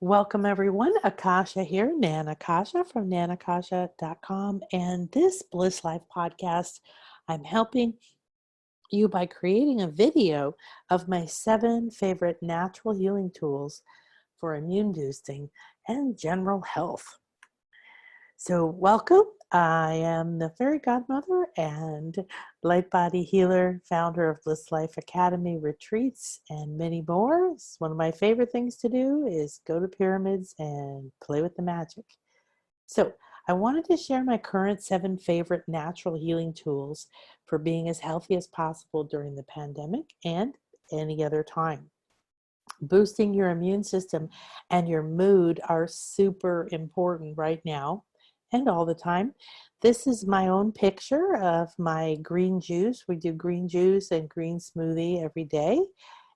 Welcome everyone. Akasha here, Nan Akasha from nanakasha.com. And this Bliss Life podcast, I'm helping you by creating a video of my 7 favorite natural healing tools for immune boosting and general health. So, welcome. I am the fairy godmother and light body healer, founder of Bliss Life Academy retreats and many more. One of my favorite things to do is go to pyramids and play with the magic. So, I wanted to share my current 7 favorite natural healing tools for being as healthy as possible during the pandemic and any other time. Boosting your immune system and your mood are super important right now and all the time. This is my own picture of my green juice. We do green juice and green smoothie every day.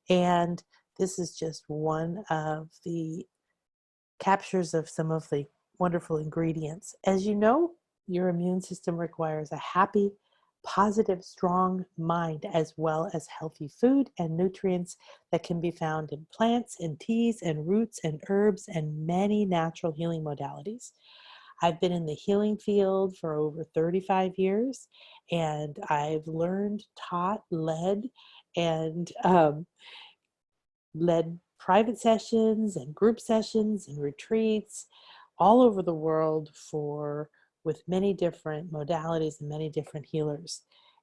And this is just one of the captures of some of the wonderful ingredients. As you know, your immune system requires a happy, positive, strong mind, as well as healthy food and nutrients that can be found in plants and teas and roots and herbs and many natural healing modalities. I've been in the healing field for over 35 years, and I've learned, taught, and led private sessions and group sessions and retreats all over the world with many different modalities and many different healers.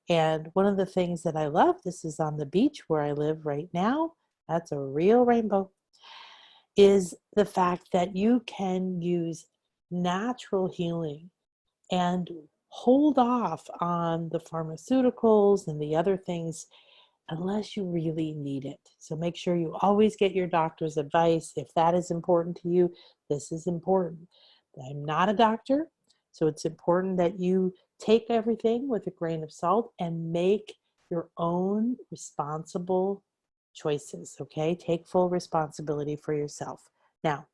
And one of the things that I love, this is on the beach where I live right now, that's a real rainbow, is the fact that you can use natural healing and hold off on the pharmaceuticals and the other things unless you really need it. So make sure you always get your doctor's advice. If that is important to you, this is important. I'm not a doctor, so it's important that you take everything with a grain of salt and make your own responsible choices, okay? Take full responsibility for yourself. Now,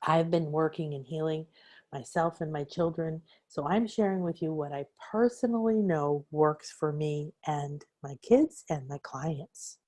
I've been working and healing myself and my children, so I'm sharing with you what I personally know works for me and my kids and my clients.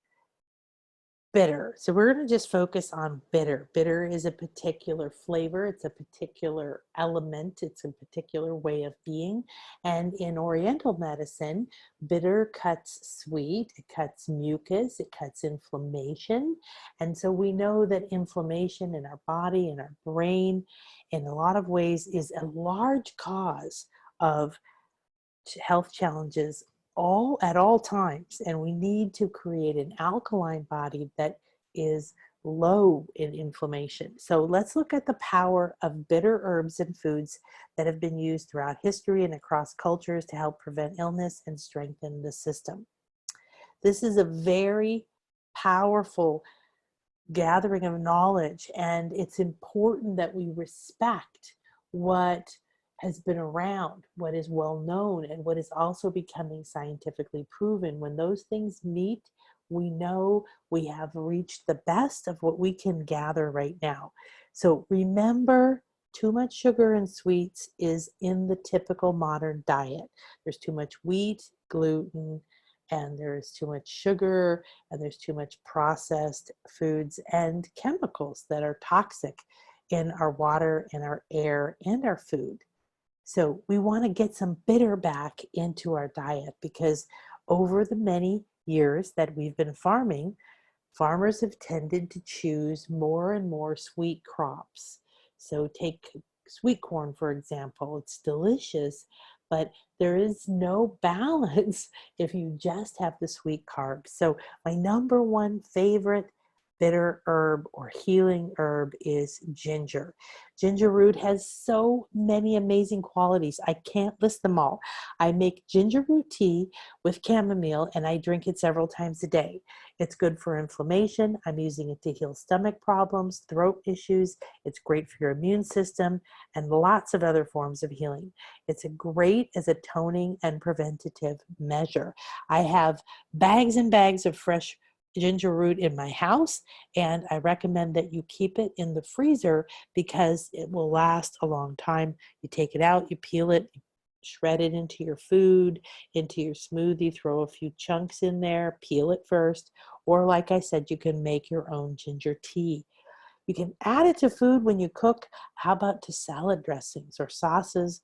Bitter. So we're going to just focus on bitter. Bitter is a particular flavor. It's a particular element. It's a particular way of being. And in Oriental medicine, bitter cuts sweet, it cuts mucus, it cuts inflammation. And so we know that inflammation in our body and our brain, in a lot of ways, is a large cause of health challenges at all times, and we need to create an alkaline body that is low in inflammation. So let's look at the power of bitter herbs and foods that have been used throughout history and across cultures to help prevent illness and strengthen the system. This is a very powerful gathering of knowledge, and it's important that we respect what has been around, what is well known, and what is also becoming scientifically proven. When those things meet, we know we have reached the best of what we can gather right now. So remember, too much sugar and sweets is in the typical modern diet. There's too much wheat, gluten, and there's too much sugar, and there's too much processed foods and chemicals that are toxic in our water, in our air, and our food. So we want to get some bitter back into our diet, because over the many years that we've been farming, farmers have tended to choose more and more sweet crops. So take sweet corn, for example. It's delicious, but there is no balance if you just have the sweet carbs. So my number one favorite bitter herb or healing herb is ginger. Ginger root has so many amazing qualities. I can't list them all. I make ginger root tea with chamomile, and I drink it several times a day. It's good for inflammation. I'm using it to heal stomach problems, throat issues. It's great for your immune system and lots of other forms of healing. It's great as a toning and preventative measure. I have bags and bags of fresh ginger root in my house, and I recommend that you keep it in the freezer because it will last a long time. You take it out, you peel it, shred it into your food, into your smoothie, throw a few chunks in there, peel it first, or like I said, you can make your own ginger tea. You can add it to food when you cook. How about to salad dressings or sauces?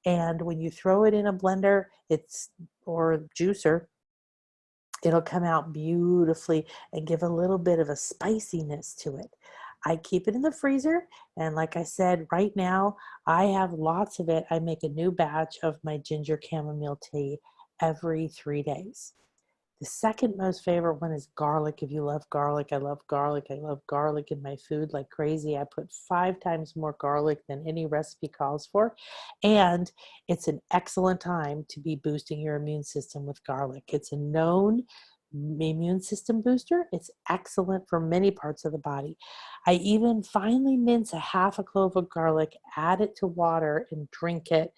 And when you throw it in a blender, or a juicer, it'll come out beautifully and give a little bit of a spiciness to it. I keep it in the freezer, and like I said, right now I have lots of it. I make a new batch of my ginger chamomile tea every 3 days. The second most favorite one is garlic. If you love garlic, I love garlic. I love garlic in my food like crazy. I put 5 times more garlic than any recipe calls for. And it's an excellent time to be boosting your immune system with garlic. It's a known immune system booster. It's excellent for many parts of the body. I even finely mince a half a clove of garlic, add it to water, and drink it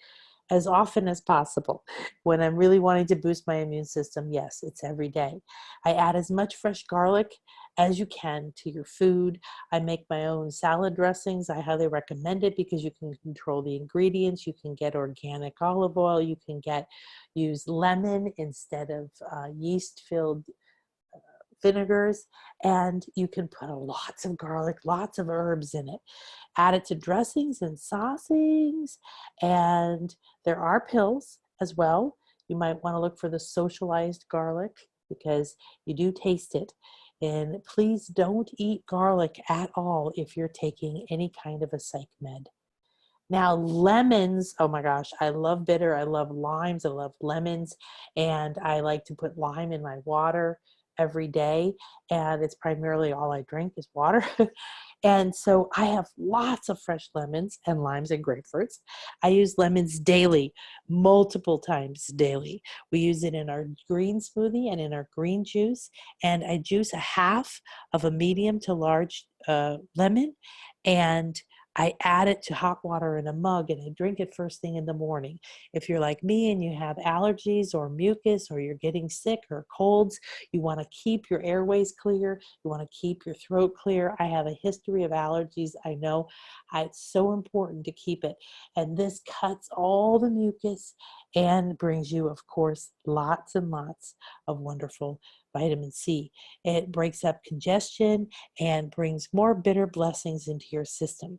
as often as possible. When I'm really wanting to boost my immune system, yes, it's every day. I add as much fresh garlic as you can to your food. I make my own salad dressings. I highly recommend it because you can control the ingredients. You can get organic olive oil. You can use lemon instead of yeast-filled vinegars, and you can put lots of garlic, lots of herbs in it. Add it to dressings and saucings, and there are pills as well. You might want to look for the socialized garlic because you do taste it. And please don't eat garlic at all if you're taking any kind of a psych med. Now, lemons, oh my gosh, I love bitter. I love limes. I love lemons. And I like to put lime in my water every day. And it's primarily all I drink is water. And so I have lots of fresh lemons and limes and grapefruits. I use lemons daily, multiple times daily. We use it in our green smoothie and in our green juice. And I juice a half of a medium to large lemon, and I add it to hot water in a mug, and I drink it first thing in the morning. If you're like me and you have allergies or mucus, or you're getting sick or colds, you want to keep your airways clear, you want to keep your throat clear. I have a history of allergies. I know it's so important to keep it. And this cuts all the mucus and brings you, of course, lots and lots of wonderful vitamin C. It breaks up congestion and brings more bitter blessings into your system.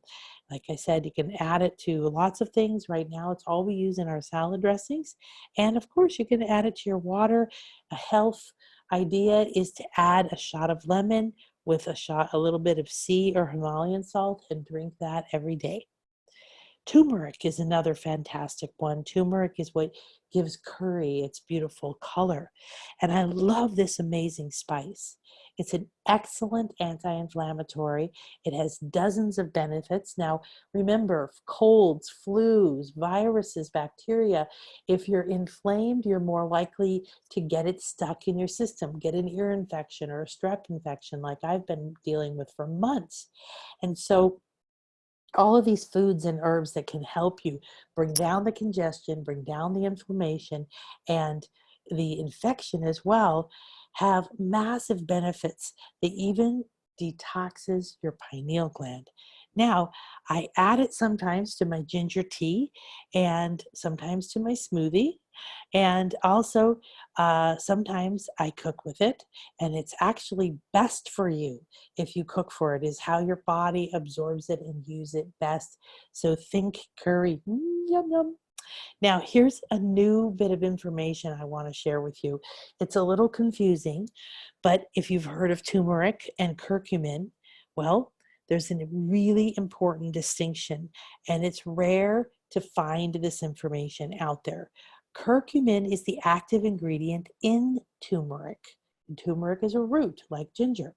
Like I said, you can add it to lots of things. Right now, it's all we use in our salad dressings. And of course, you can add it to your water. A health idea is to add a shot of lemon with a little bit of sea or Himalayan salt, and drink that every day. Turmeric is another fantastic one. Turmeric is what gives curry its beautiful color. And I love this amazing spice. It's an excellent anti-inflammatory. It has dozens of benefits. Now, remember, colds, flus, viruses, bacteria, if you're inflamed, you're more likely to get it stuck in your system, get an ear infection or a strep infection like I've been dealing with for months. And so all of these foods and herbs that can help you bring down the congestion, bring down the inflammation, and the infection as well, have massive benefits. They even detoxes your pineal gland. Now, I add it sometimes to my ginger tea and sometimes to my smoothie. And also, sometimes I cook with it, and it's actually best for you if you cook for it, is how your body absorbs it and use it best. So think curry, yum, yum. Now, here's a new bit of information I want to share with you. It's a little confusing, but if you've heard of turmeric and curcumin, well, there's a really important distinction, and it's rare to find this information out there. Curcumin is the active ingredient in turmeric. Turmeric is a root like ginger.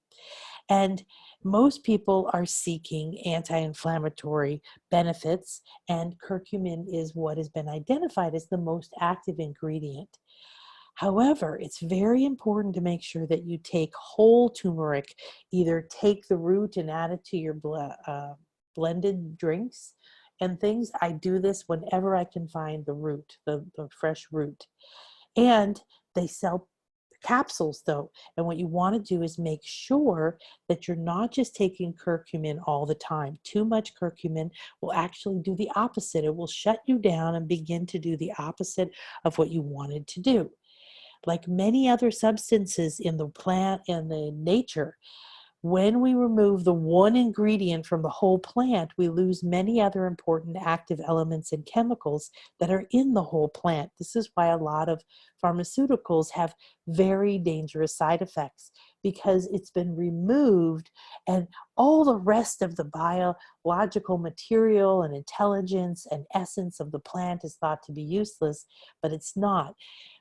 And most people are seeking anti-inflammatory benefits, and curcumin is what has been identified as the most active ingredient. However, it's very important to make sure that you take whole turmeric. Either take the root and add it to your blended drinks and things. I do this whenever I can find the root, the fresh root. And they sell capsules though. And what you want to do is make sure that you're not just taking curcumin all the time. Too much curcumin will actually do the opposite. It will shut you down and begin to do the opposite of what you wanted to do. Like many other substances in the plant and the nature, When we remove the one ingredient from the whole plant, we lose many other important active elements and chemicals that are in the whole plant. This is why a lot of pharmaceuticals have very dangerous side effects, because it's been removed and all the rest of the biological material and intelligence and essence of the plant is thought to be useless, but it's not.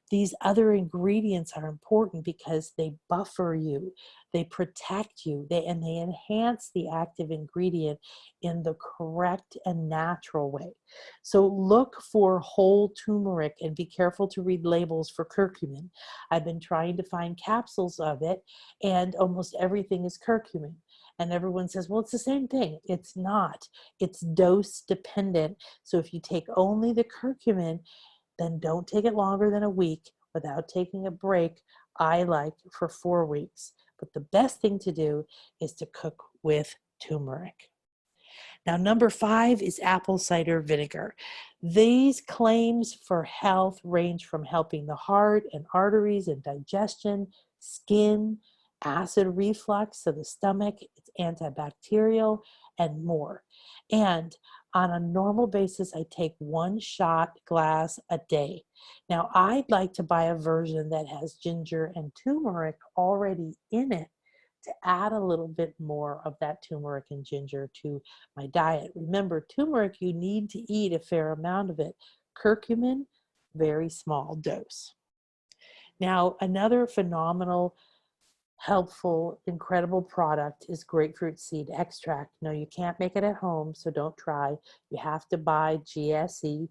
These other ingredients are important because they buffer you, they protect you, and they enhance the active ingredient in the correct and natural way. So look for whole turmeric and be careful to read labels for curcumin. I've been trying to find capsules of it, and almost everything is curcumin. And everyone says, well, it's the same thing. It's not. It's dose dependent. So if you take only the curcumin, then don't take it longer than a week without taking a break. I like for 4 weeks. But the best thing to do is to cook with turmeric. Now, number 5 is apple cider vinegar. These claims for health range from helping the heart and arteries and digestion, skin, acid reflux of the stomach, it's antibacterial, and more. And on a normal basis, I take 1 shot glass a day. Now, I'd like to buy a version that has ginger and turmeric already in it to add a little bit more of that turmeric and ginger to my diet. Remember, turmeric, you need to eat a fair amount of it. Curcumin, very small dose. Now, another phenomenal, helpful, incredible product is grapefruit seed extract. No, you can't make it at home, so don't try. You have to buy GSE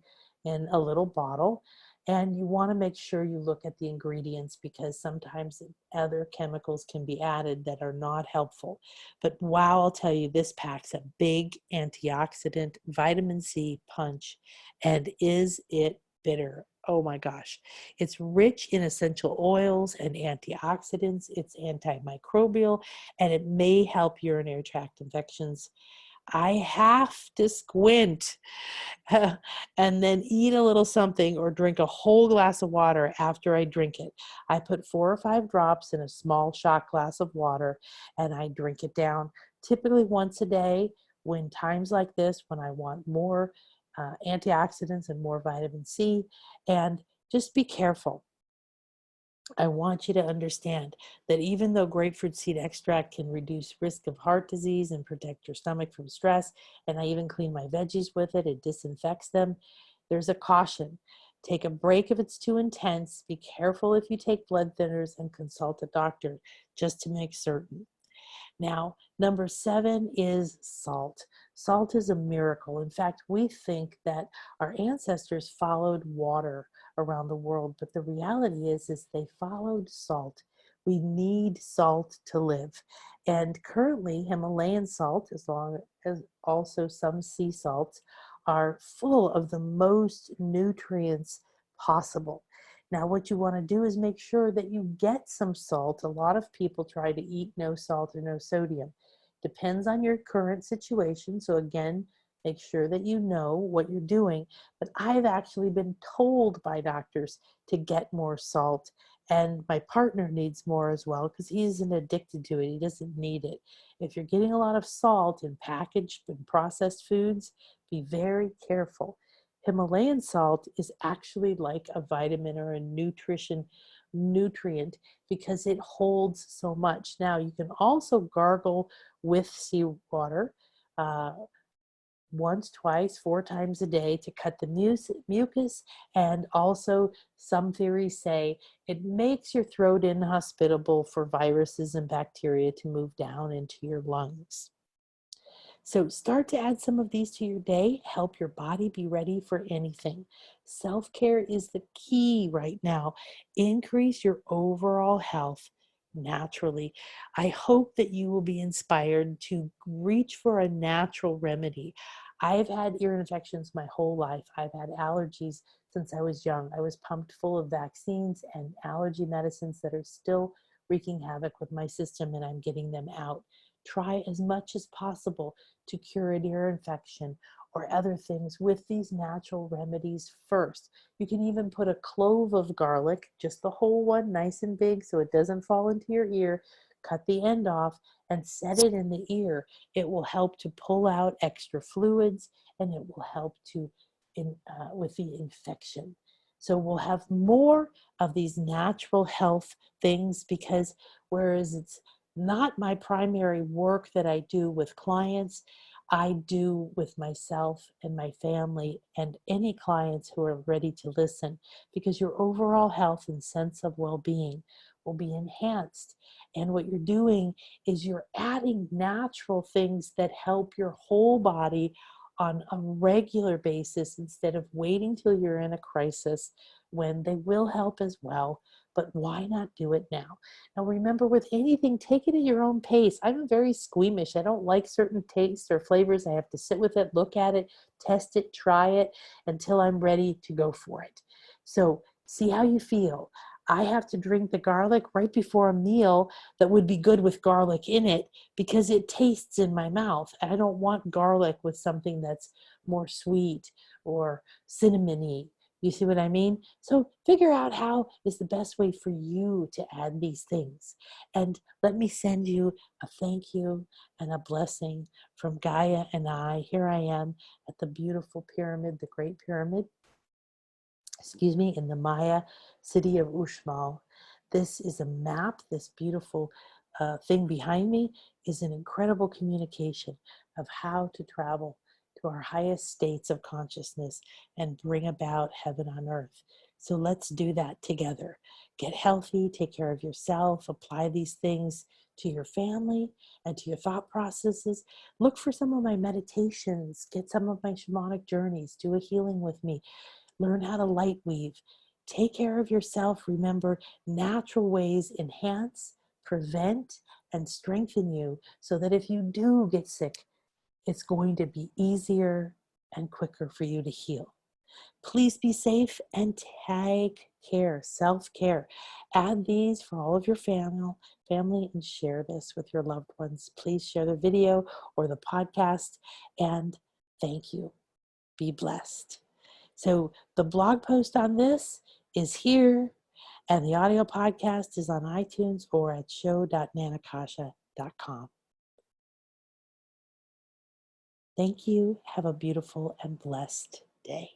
in a little bottle, and you want to make sure you look at the ingredients, because sometimes other chemicals can be added that are not helpful. But wow, I'll tell you, this packs a big antioxidant vitamin C punch, and is it bitter? Oh my gosh. It's rich in essential oils and antioxidants. It's antimicrobial, and it may help urinary tract infections. I have to squint and then eat a little something or drink a whole glass of water after I drink it. I put 4 or 5 drops in a small shot glass of water and I drink it down, typically once a day. When times like this, when I want more antioxidants and more vitamin C, and just be careful. I want you to understand that even though grapefruit seed extract can reduce risk of heart disease and protect your stomach from stress, and I even clean my veggies with it, it disinfects them, there's a caution. Take a break if it's too intense. Be careful if you take blood thinners, and consult a doctor just to make certain. Now, number 7 is salt. Salt is a miracle. In fact, we think that our ancestors followed water around the world, but the reality is they followed salt. We need salt to live. And currently, Himalayan salt, as long as also some sea salts, are full of the most nutrients possible. Now, what you want to do is make sure that you get some salt. A lot of people try to eat no salt or no sodium. Depends on your current situation. So again, make sure that you know what you're doing. But I've actually been told by doctors to get more salt. And my partner needs more as well, because he isn't addicted to it. He doesn't need it. If you're getting a lot of salt in packaged and processed foods, be very careful. Himalayan salt is actually like a vitamin or a nutrient, because it holds so much. Now, you can also gargle with seawater once, twice, 4 times a day to cut the mucus. And also, some theories say it makes your throat inhospitable for viruses and bacteria to move down into your lungs. So start to add some of these to your day. Help your body be ready for anything. Self-care is the key right now. Increase your overall health naturally. I hope that you will be inspired to reach for a natural remedy. I've had ear infections my whole life. I've had allergies since I was young. I was pumped full of vaccines and allergy medicines that are still wreaking havoc with my system, and I'm getting them out. Try as much as possible to cure an ear infection or other things with these natural remedies first. You can even put a clove of garlic, just the whole one, nice and big so it doesn't fall into your ear. cut the end off and set it in the ear. It will help to pull out extra fluids, and it will help to with the infection. So we'll have more of these natural health things, because whereas it's not my primary work that I do with clients, I do with myself and my family and any clients who are ready to listen, because your overall health and sense of well-being will be enhanced. And what you're doing is you're adding natural things that help your whole body on a regular basis, instead of waiting till you're in a crisis, when they will help as well. But why not do it now? Now remember, with anything, take it at your own pace. I'm very squeamish. I don't like certain tastes or flavors. I have to sit with it, look at it, test it, try it until I'm ready to go for it. So see how you feel. I have to drink the garlic right before a meal that would be good with garlic in it, because it tastes in my mouth. And I don't want garlic with something that's more sweet or cinnamony. You see what I mean? So figure out how is the best way for you to add these things. And let me send you a thank you and a blessing from Gaia and I. Here I am at the beautiful pyramid, the Great Pyramid, in the Maya city of Uxmal. This is a map. This beautiful thing behind me is an incredible communication of how to travel to our highest states of consciousness and bring about heaven on earth. So let's do that together. Get healthy, take care of yourself, apply these things to your family and to your thought processes. Look for some of my meditations, get some of my shamanic journeys, do a healing with me. Learn how to light weave. Take care of yourself. Remember, natural ways enhance, prevent, and strengthen you, so that if you do get sick, it's going to be easier and quicker for you to heal. Please be safe and take care, self-care. Add these for all of your family, and share this with your loved ones. Please share the video or the podcast, and thank you. Be blessed. So the blog post on this is here, and the audio podcast is on iTunes or at show.nanakasha.com. Thank you. Have a beautiful and blessed day.